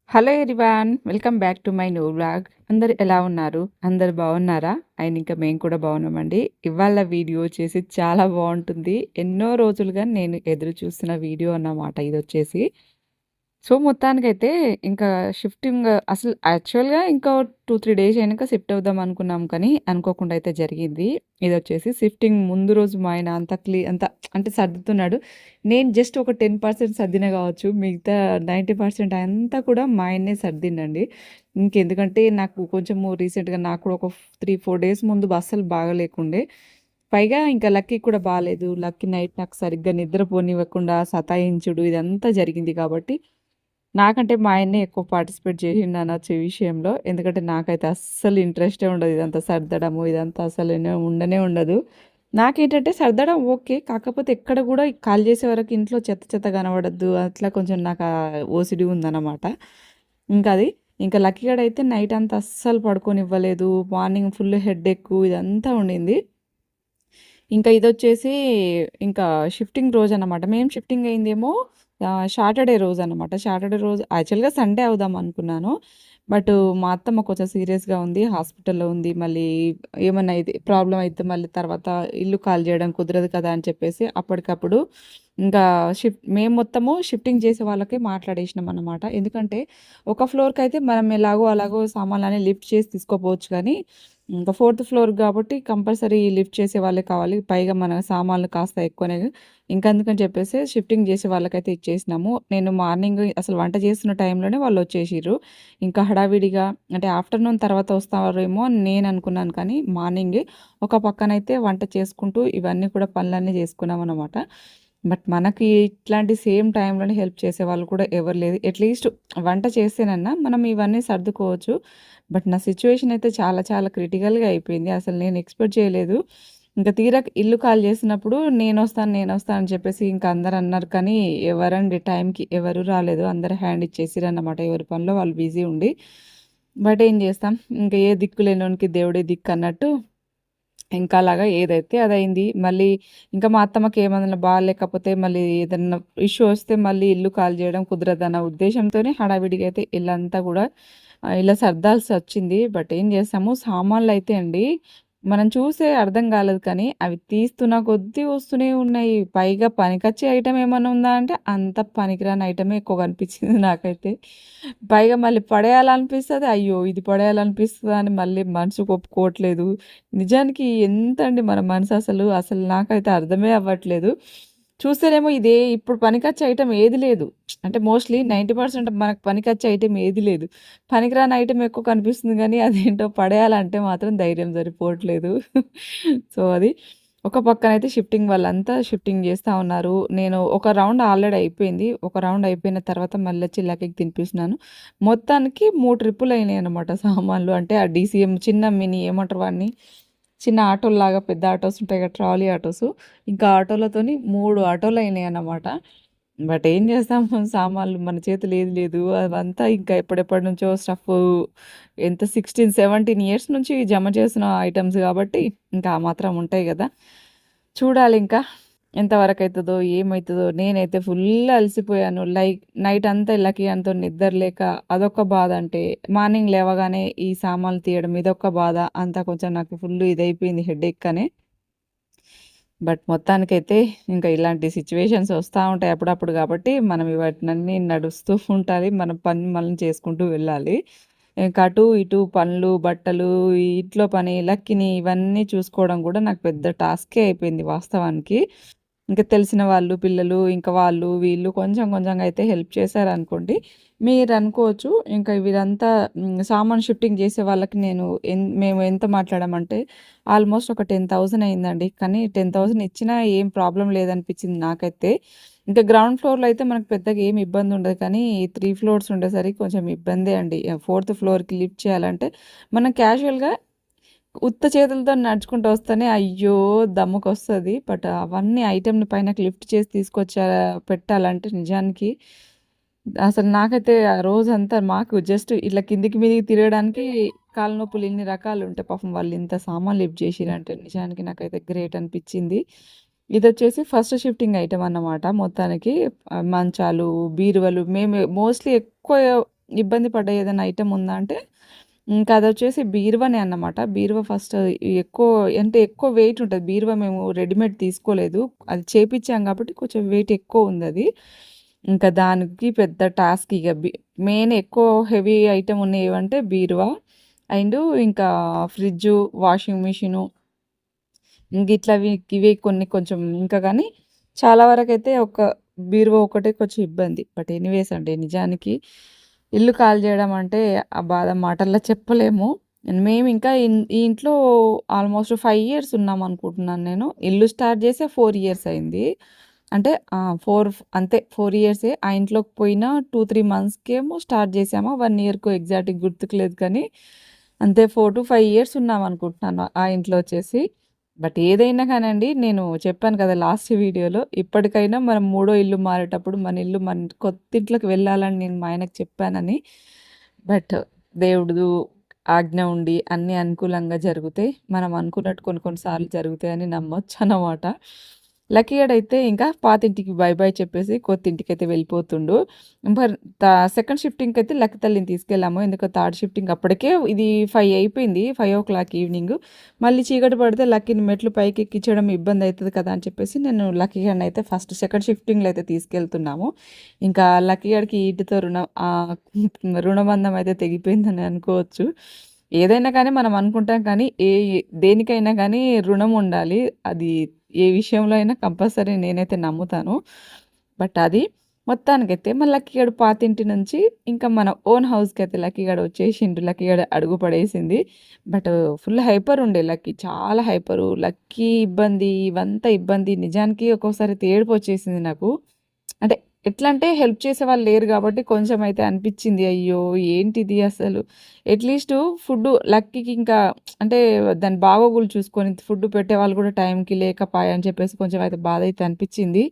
Hello everyone! Welcome back to my new vlog. అందరూ ఎలా ఉన్నారు? అందరూ బాగున్నారా? అండ్ ఇంకా మేము కూడా బాగున్నామండి. ఇవాళ వీడియో వచ్చేసి చాలా బావుంటుంది. ఎన్నో రోజులుగా నేను ఎదురు చూస్తున్న వీడియో అన్నమాట ఇదొచ్చేసి. సో, మొత్తానికైతే ఇంకా షిఫ్టింగ్ అసలు యాక్చువల్‌గా ఇంకో 2, 3 డేస్ అయినాక షిఫ్ట్ అవుదాం అనుకున్నాం కానీ, అనుకోకుండా అయితే జరిగింది. ఇదొచ్చేసి షిఫ్టింగ్ ముందు రోజు మా ఆయన అంతా అంటే సర్దుతున్నాడు. నేను జస్ట్ ఒక 10% సర్దినా కావచ్చు. మిగతా 90% అంతా కూడా మా ఆయన్నే సర్దిండండి. ఇంకెందుకంటే నాకు కొంచెము రీసెంట్‌గా నాకు కూడా ఒక 3, 4 డేస్ ముందు అస్సలు బాగాలేకుండే. పైగా ఇంకా లక్కీకి కూడా బాలేదు. లక్కీ నైట్ నాకు సరిగ్గా నిద్రపోనివ్వకుండా సతాయించుడు ఇదంతా జరిగింది కాబట్టి నాకంటే మా ఆయన్నే ఎక్కువ పార్టిసిపేట్ చేసిండు అనొచ్చు ఈ విషయంలో. ఎందుకంటే నాకైతే అస్సలు ఇంట్రెస్టే ఉండదు. ఇదంతా సర్దడము ఇదంతా అసలు ఉండనే ఉండదు. నాకేంటంటే సర్దడం ఓకే. కాకపోతే ఎక్కడ కూడా కాల్ చేసే వరకు ఇంట్లో చెత్త చెత్త కనబడొద్దు. అట్లా కొంచెం నాకు ఓసిడి ఉందన్నమాట. ఇంకా అది. ఇంకా లక్కీ గాడైతే నైట్ అంతా అస్సలు పడుకోనివ్వలేదు. మార్నింగ్ ఫుల్ హెడ్‌ఏక్ ఇదంతా ఉండింది. ఇంకా ఇదొచ్చేసి ఇంకా షిఫ్టింగ్ రోజనమాట. మేము షిఫ్టింగ్ అయిందేమో సాటర్‌డే రోజనమాట. సాటర్‌డే రోజు యాక్చువల్‌గా సండే అవుదాం అనుకున్నాను. బట్ మా అత్తమ్మ కొంచెం సీరియస్‌గా ఉంది. హాస్పిటల్‌లో ఉంది. మళ్ళీ ఏమన్నా అయితే ప్రాబ్లమ్ అయితే మళ్ళీ తర్వాత ఇల్లు ఖాళీ చేయడం కుదరదు కదా! అని చెప్పేసి అప్పటికప్పుడు ఇంకా మేము మొత్తము షిఫ్టింగ్ చేసే వాళ్ళకే మాట్లాడేసినామనమాట. ఎందుకంటే ఒక ఫ్లోర్‌కైతే మనం ఎలాగో అలాగో సామాన్లన్నీ లిఫ్ట్ చేసి తీసుకోపోవచ్చు కానీ ఇంకా ఫోర్త్ ఫ్లోర్ గాబట్టి కంపల్సరీ లిఫ్ట్ చేసే వాళ్ళే కావాలి. పైగా మన సామాన్లు కాస్త ఎక్కువనే. ఇంకందుకని చెప్పేసి షిఫ్టింగ్ చేసే వాళ్ళకైతే ఇచ్చేసినాము. నేను మార్నింగ్ అసలు వంట చేస్తున్న టైంలోనే వాళ్ళొచ్చేసిర్రు. ఇంకా హడావిడిగా అంటే ఆఫ్టర్‌నూన్ తర్వాత వస్తారేమో అని నేను అనుకున్నాను కానీ మార్నింగే ఒక పక్కనైతే వంట చేసుకుంటూ ఇవన్నీ కూడా పనులన్నీ చేసుకున్నామనమాట. బట్ మనకి ఇట్లాంటి సేమ్ టైంలోనే హెల్ప్ చేసేవాళ్ళు కూడా ఎవరు లేదు. అట్‌లీస్ట్ వంట చేస్తేనన్నా మనం ఇవన్నీ సర్దుకోవచ్చు. బట్ నా సిట్యుయేషన్ అయితే చాలా చాలా క్రిటికల్‌గా అయిపోయింది. అసలు నేను ఎక్స్‌పెక్ట్ చేయలేదు. ఇంక తీరా ఇల్లు ఖాళీ చేసినప్పుడు నేనొస్తాను అని చెప్పేసి ఇంక అందరూ అన్నారు కానీ ఎవరండి టైంకి ఎవరు రాలేదు. అందరూ హ్యాండ్ ఇచ్చేసిర్రన్నమాట. ఎవరి పనిలో వాళ్ళు బిజీ ఉండి. బట్ ఏం చేస్తాం. ఇంక ఏ దిక్కు లేనోనికి దేవుడే దిక్కు అన్నట్టు ఇంకా అలాగా ఏదైతే అదయింది. మళ్ళీ ఇంకా మా అత్తమ్మకి ఏమన్నా బాలేకపోతే మళ్ళీ ఏదన్నా ఇష్యూ వస్తే మళ్ళీ ఇల్లు ఖాళీ చేయడం కుదరదన్న ఉద్దేశంతోనే హడావిడిగా అయితే ఇల్లంతా కూడా ఇలా సర్దాల్సొచ్చింది. బట్ ఏం చేస్తాము సామాన్లయితే అండి మనం చూసే అర్థం కాలేదు కానీ అవి తీస్తున్న కొద్దీ వస్తూనే ఉన్నాయి. పైగా పనికొచ్చే ఐటెమ్ ఏమన్నా ఉందా అంటే అంత పనికిరాని ఐటమే ఎక్కువ కనిపించింది నాకైతే. పైగా మళ్ళీ పడేయాలనిపిస్తది. అయ్యో! ఇది పడేయాలనిపిస్తదా అని మళ్ళీ మనసుకు ఒప్పుకోవట్లేదు. నిజానికి ఎంతండి మన మనససలు, అసలు నాకైతే అర్థమే అవ్వట్లేదు. చూస్తేనేమో ఇదే ఇప్పుడు పనికొచ్చే ఐటెమ్ ఏది లేదు. అంటే మోస్ట్‌లీ 90% మనకు పనికొచ్చే ఐటెమ్ ఏది లేదు. పనికిరాని ఐటెమ్ ఎక్కువ కనిపిస్తుంది గానీ, అదేంటో పడేయాలంటే మాత్రం ధైర్యం సరిపోవట్లేదు. సో, అది. ఒక పక్కనైతే షిఫ్టింగ్ వాళ్ళంతా షిఫ్టింగ్ జేస్తా ఉన్నారు. నేను ఒక రౌండ్ ఆల్రెడీ అయిపోయింది. ఒక రౌండ్ అయిపోయిన తర్వాత మళ్ళొచ్చి లక్కీకి తినిపిస్తున్నాను. మొత్తానికి 3 ట్రిప్పులయినాయనమాట సామాన్లు. అంటే ఆ డీసీఎం చిన్న మినీ ఏమంటారు వాడిని? చిన్న ఆటోల్లాగా పెద్ద ఆటోస్ ఉంటాయి కదా! Trolley autos. ఇంకా ఆటోలతోని 3 ఆటోలయినాయన్నమాట. బట్ ఏం చేస్తాం సామాన్లు మన చేతులో ఏది లేదు. అవంతా ఇంకా ఎప్పడెప్పటి నుంచో స్టఫ్ఫు ఎంత 16, 17 ఇయర్స్ నుంచి జమ చేసిన ఐటెమ్స్ కాబట్టి ఇంకా ఆ మాత్రం ఉంటాయి గదా! చూడాలింకా ఎంతవరకైతదో, ఏమైతదో. నేనైతే ఫుల్ అలసిపోయాను. లైక్ నైట్ అంతా ఇళ్ళకి అంతోని నిద్ర లేక అదొక బాధ అంటే, మార్నింగ్ లేవగానే ఈ సామాన్లు తీయడం ఇదొక బాధ. అంతా కొంచెం నాకు ఫుల్ ఇదైపోయింది హెడేక్ అని. బట్ మొత్తానికైతే ఇంకా ఇలాంటి సిట్యుయేషన్స్ వస్తా ఉంటాయి అప్పుడప్పుడు కాబట్టి మనం వాటినన్నీ నడుస్తూ ఉండాలి. మన పని మనం చేసుకుంటూ వెళ్ళాలి. ఇంకా అటు ఇటు పనులు, బట్టలు, ఈ ఇంట్లో పని, లక్కిని ఇవన్నీ చూసుకోవడం కూడా నాకు పెద్ద టాస్కే అయిపోయింది వాస్తవానికి. ఇంకా తెలిసిన వాళ్ళు, పిల్లలు, ఇంకా వాళ్ళు, వీళ్ళు కొంచెం కొంచెంగా అయితే హెల్ప్ చేశారనుకోండి. మీరనుకోవచ్చు ఇంకా వీరంతా సామాను షిఫ్టింగ్ చేసే వాళ్ళకి మేము ఎంత మాట్లాడామంటే ఆల్మోస్ట్ ఒక 10,000 అయిందండి. కానీ 10,000 ఇచ్చినా ఏం ప్రాబ్లమ్ లేదనిపించింది నాకైతే. ఇంకా గ్రౌండ్ ఫ్లోర్‌లో అయితే మనకు పెద్దగా ఏమి ఇబ్బందుండదు కానీ 3 ఫ్లోర్స్ ఉండేసరికి కొంచెం ఇబ్బందే అండి. ఫోర్త్ ఫ్లోర్‌కి లిఫ్ట్ చేయాలంటే మనం క్యాజువల్‌గా ఉత్త చేతులతోని నడుచుకుంటూ వస్తేనే అయ్యో! దమ్ముకొస్తది. బట్ అవన్నీ ఐటెమ్‌ని పైనకి లిఫ్ట్ చేసి పెట్టాలంటే నిజానికి అసలు నాకైతే ఆ రోజంతా మాకు జస్ట్ ఇట్లా కిందికి మీదికి తిరగడానికి కాళ్ళ నొప్పులు ఇన్ని రకాలుంటాయి. పాపం వాళ్ళు ఇంత సామాన్లు లిఫ్ట్ చేసిర్రంటే నిజానికి నాకైతే గ్రేట్ అనిపిచ్చింది. ఇదొచ్చేసి ఫస్ట్ షిఫ్టింగ్ ఐటెమ్ అన్నమాట మొత్తానికి. మంచాలు, బీరువలు మేము మోస్ట్‌లీ ఎక్కువ ఇబ్బంది పడ్డ ఏదైనా ఐటెమ్ ఉందా అంటే ఇంకా అదొచ్చేసి బీరువానే అన్నమాట. బీరువా ఫస్ట్ ఎక్కువ అంటే ఎక్కువ వెయిట్ ఉంటది. బీరువా మేము రెడీమేడ్ తీసుకోలేదు. అది చేపిచ్చాం కాబట్టి కొంచెం వెయిట్ ఎక్కువుందది. ఇంకా దానికి పెద్ద టాస్క్ ఇగ మెయిన్ ఎక్కువ హెవీ ఐటెమ్ ఉన్నయేవంటే బీరువా అండ్ ఇంకా ఫ్రిడ్జు, వాషింగ్ మిషను ఇంగిట్లవి ఇవే కొన్ని కొంచెం ఇంకా గానీ చాలా వరకైతే ఒక బీరువా ఒకటే కొంచెం ఇబ్బంది. బట్ ఎనీవేస్ అండి నిజానికి ఇల్లు ఖాళీ జేయడం అంటే ఆ బాధ మాటల్లో చెప్పలేము. మేమింకా ఈ ఇంట్లో ఆల్మోస్ట్ 5 ఇయర్స్ ఉన్నామనుకుంటున్నాను నేను. ఇల్లు స్టార్ట్ జేసే 4 ఇయర్స్ అయింది. అంటే 4 అంతే 4 ఇయర్సే. ఆ ఇంట్లోకి పోయిన 2, 3 మంత్స్‌కేమో స్టార్ట్ జేసామా 1 ఇయర్‌కో ఎగ్జాక్ట్‌గా గుర్తుకు లేదు కానీ అంతే 4-5 ఇయర్స్ ఉన్నామనుకుంటున్నాను ఆ ఇంట్లో వచ్చేసి. బట్ ఏదైనా కానండి నేను చెప్పాను కదా లాస్ట్ వీడియోలో ఇప్పటికైనా మనం మూడో ఇల్లు మారేటప్పుడు మన ఇల్లు మన కొత్తింట్లోకి వెళ్ళాలని నేను మా ఆయనకి చెప్పానని. బట్ దేవుడు ఆజ్ఞ ఉండి అన్నీ అనుకూలంగా జరుగుతాయి. మనం అనుకున్నట్టు కొన్ని కొన్ని సార్లు జరుగుతాయని నమ్మొచ్చనమాట. లక్కీ గాడైతే ఇంకా పాతింటికి బై బై చెప్పేసి కొత్తింటికైతే వెళ్ళిపోతుండు. మరి సెకండ్ షిఫ్టింగ్‌కైతే లక్కీ తల్లిని తీసుకెళ్ళాము. ఎందుకో థర్డ్ షిఫ్టింగ్ అప్పటికే ఇది 5 అయిపోయింది. 5:00 ఈవినింగ్. మళ్ళీ చీకటి పడితే లక్కీని మెట్లు పైకి ఎక్కించడం ఇబ్బంది అయితది కదా అని చెప్పేసి నేను లక్కీ గాడినైతే ఫస్ట్ సెకండ్ షిఫ్టింగ్‌లో అయితే తీసుకెళ్తున్నాము. ఇంకా లక్కీ గాడికి ఈటితో రుణబంధం అయితే తెగిపోయిందని అనుకోవచ్చు. ఏదైనా కానీ మనం అనుకుంటాం కానీ దేనికైనా కానీ రుణం ఉండాలి. అది ఏ విషయంలో అయినా కంపల్సరీ నేనైతే నమ్ముతాను. బట్ అది మొత్తానికైతే మా లక్కీ గాడు పాతింటి నుంచి ఇంకా మన ఓన్ హౌస్‌కైతే లక్కీ గాడు వచ్చేసిండు. లక్కీ గాడు అడుగు పడేసింది. బట్ ఫుల్ హైపర్ ఉండే లక్కీ. చాలా హైపరు. లక్కీ ఇబ్బంది ఇవంతా ఇబ్బంది. నిజానికి ఒక్కోసారి అయితే ఏడుపొచ్చేసింది నాకు. అంటే ఎట్లంటే హెల్ప్ చేసేవాళ్ళు లేరు గాబట్టి కొంచెమైతే అనిపిచ్చింది. అయ్యో! ఏంటిది అసలు. అట్‌లీస్టు ఫుడ్డు లక్కీకి ఇంకా అంటే దాని బాగోగులు చూసుకొని ఫుడ్ పెట్టేవాళ్ళు గూడా టైంకి లేకపాయె అని చెప్పేసి కొంచెం అయితే బాధైతే అనిపిచ్చింది.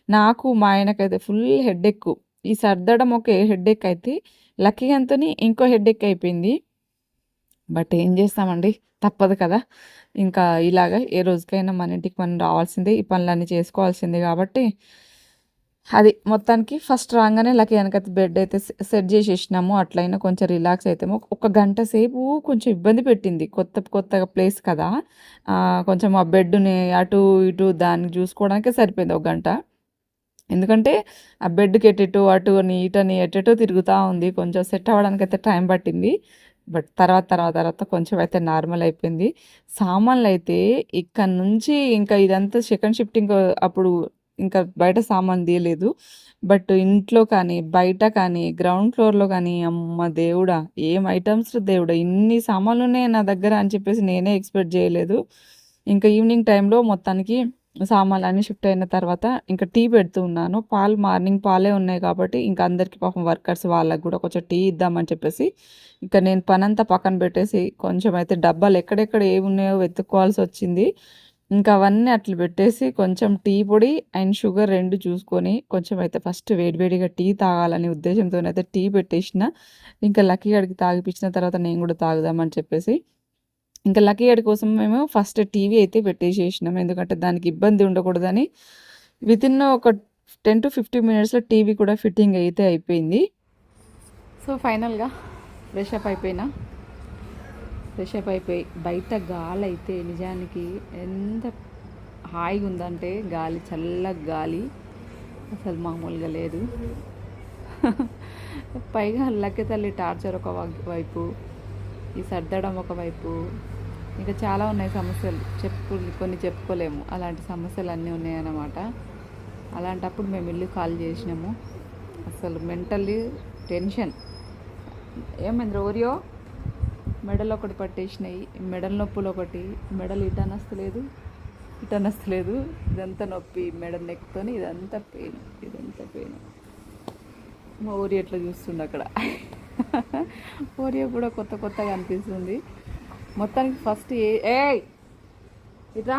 నాకు, మా ఆయనకైతే ఫుల్ హెడ్‌ఏక్. ఈ సర్దడం ఒక హెడ్‌ఏక్ అయితే లక్కీ అంతని ఇంకో హెడ్‌ఏక్ అయిపోయింది. బట్ ఏం చేస్తామండి తప్పదు కదా! ఇంకా ఇలాగ ఏ రోజుకైనా మన ఇంటికి మనం రావాల్సిందే. ఈ పనులన్నీ చేసుకోవాల్సిందే గాబట్టి అది మొత్తానికి ఫస్ట్ రాంగానే లక్కీ వెనకైతే బెడ్ అయితే సెట్ చేసేసినాము. అట్లయినా కొంచెం రిలాక్స్ అయితాము. ఒక గంట సేపు కొంచెం ఇబ్బంది పెట్టింది. కొత్తగా ప్లేస్ కదా! కొంచెం ఆ బెడ్‌ని అటు ఇటు దాన్ని చూసుకోవడానికే సరిపోయింది ఒక గంట. ఎందుకంటే ఆ బెడ్‌కి అటు అని ఇటని ఎటెటో తిరుగుతా ఉంది. కొంచెం సెట్ అవ్వడానికైతే టైం పట్టింది. బట్ తర్వాత కొంచెం అయితే నార్మల్ అయిపోయింది. సామాన్లయితే ఇక్కడి నుంచి ఇంకా ఇదంతా సెకండ్ షిఫ్టింగ్ అప్పుడు ఇంకా బయట సామాను తీయలేదు. బట్ ఇంట్లో కానీ, బయట కానీ, గ్రౌండ్ ఫ్లోర్‌లో కానీ అమ్మ దేవుడా! ఏం ఐటెమ్స్ దేవుడా! ఇన్ని సామాన్లున్నాయి నా దగ్గర అని చెప్పేసి నేనే ఎక్స్‌పెక్ట్ చేయలేదు. ఇంకా ఈవినింగ్ టైంలో మొత్తానికి సామాన్లన్నీ షిఫ్ట్ అయిన తర్వాత ఇంకా టీ పెడుతూ ఉన్నాను. మార్నింగ్ పాలే ఉన్నాయి కాబట్టి ఇంకా అందరికి పాపం వర్కర్స్ వాళ్ళకి గూడా కొంచెం టీ ఇద్దామని చెప్పేసి ఇంకా నేను పనంతా పక్కన పెట్టేసి కొంచెం అయితే డబ్బాలు ఎక్కడెక్కడ ఏవున్నాయో వెతుక్కోవాల్సొచ్చింది. ఇంకా అవన్నీ అట్లా పెట్టేసి కొంచెం టీ పొడి అండ్ షుగర్ 2 చూసుకొని కొంచెం అయితే ఫస్ట్ వేడివేడిగా టీ తాగాలనే ఉద్దేశంతోనైతే టీ పెట్టేసిన. ఇంకా లక్కీ గాడికి తాగిపిచ్చిన తర్వాత నేను గూడా తాగుదామని చెప్పేసి ఇంకా లక్కీ గాడి కోసం మేము ఫస్ట్ టీవీ అయితే పెట్టేసేసినాం. ఎందుకంటే దానికి ఇబ్బంది ఉండకూడదని వితిన్ ఒక 10-15 మినిట్స్‌లో టీవీ కూడా ఫిట్టింగ్ అయితే అయిపోయింది. సో ఫైనల్‌గా ఫ్రెషప్ అయిపోయినా. ఫ్రెషప్ అయిపోయి బయట గాలైతే నిజానికి ఎంత హాయిగా ఉందంటే గాలి చల్లగా గాలి అసలు మామూలుగా లేదు. పైగా లక్కీ తల్లి టార్చర్ ఒక వైపు, ఈ సర్దడం ఒకవైపు, ఇంకా చాలా ఉన్నాయి సమస్యలు. కొన్ని చెప్పుకోలేము. అలాంటి సమస్యలు అన్నీ ఉన్నాయన్నమాట. అలాంటప్పుడు మేము ఇల్లు ఖాళీ చేసినాము. అసలు మెంటల్లీ టెన్షన్. ఏమైంది ఓరియో? మెడలు ఒకటి పట్టేసినాయి. మెడల నొప్పులు ఒకటి. మెడలు ఇటనస్తలేదు. ఇదంతా నొప్పి. మెడ నెక్తోని ఇదంతా పెయిన్. మా ఊరి ఎట్లా చూస్తుండే అక్కడ. ఓరియో కూడా కొత్తగా అనిపిస్తుంది. మొత్తానికి ఫస్ట్ ఇట్లా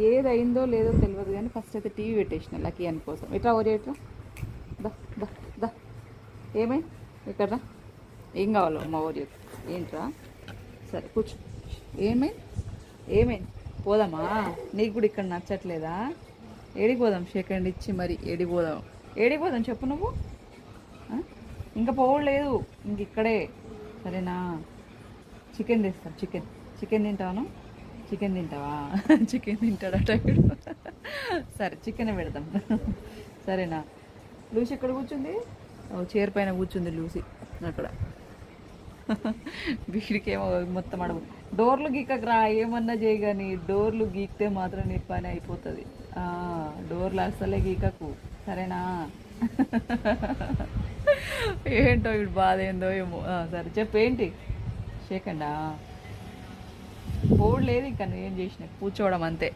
ఏదైందో లేదో తెలియదు కానీ ఫస్ట్ అయితే టీవీ పెట్టేసిన లక్కీ అని కోసం. ఇట్లా ఓరియో ఇట్లా దా ఏమై ఇక్కడ ఏం కావాలో మా ఓరియో ఏంట్రా సరే కూర్చో. ఏమైంది పోదామా? నీకు కూడా ఇక్కడ నచ్చట్లేదా? ఏడికి పోదాం? సెకండ్ ఇచ్చి మరి ఏడికి పోదాం చెప్పు నువ్వు. ఇంకా పోవలేదు, ఇంక ఇక్కడే. సరేనా? చికెన్ తెస్తాను. చికెన్ తింటాను. చికెన్ తింటావా? చికెన్ తింటాడట వీడు. సరే చికెన్ పెడదాం. సరేనా? లూసి ఎక్కడ కూర్చుంది? ఓ చైర్ పైన కూర్చుంది లూసి అక్కడ. వీడికేమో మొత్తం అడుగు. డోర్లు గీకకు రా, ఏమన్నా చేయి కానీ డోర్లు గీకితే మాత్రం నీ పని అయిపోతుంది. డోర్లు అస్సలే గీకకు, సరేనా? ఏంటో వీడు బాధ ఏందో ఏమో. సరే చెప్పు ఏంటి? షేకండా పోడు లేదు ఇంకా, నువ్వేం చేసినా కూర్చోవడం అంతే.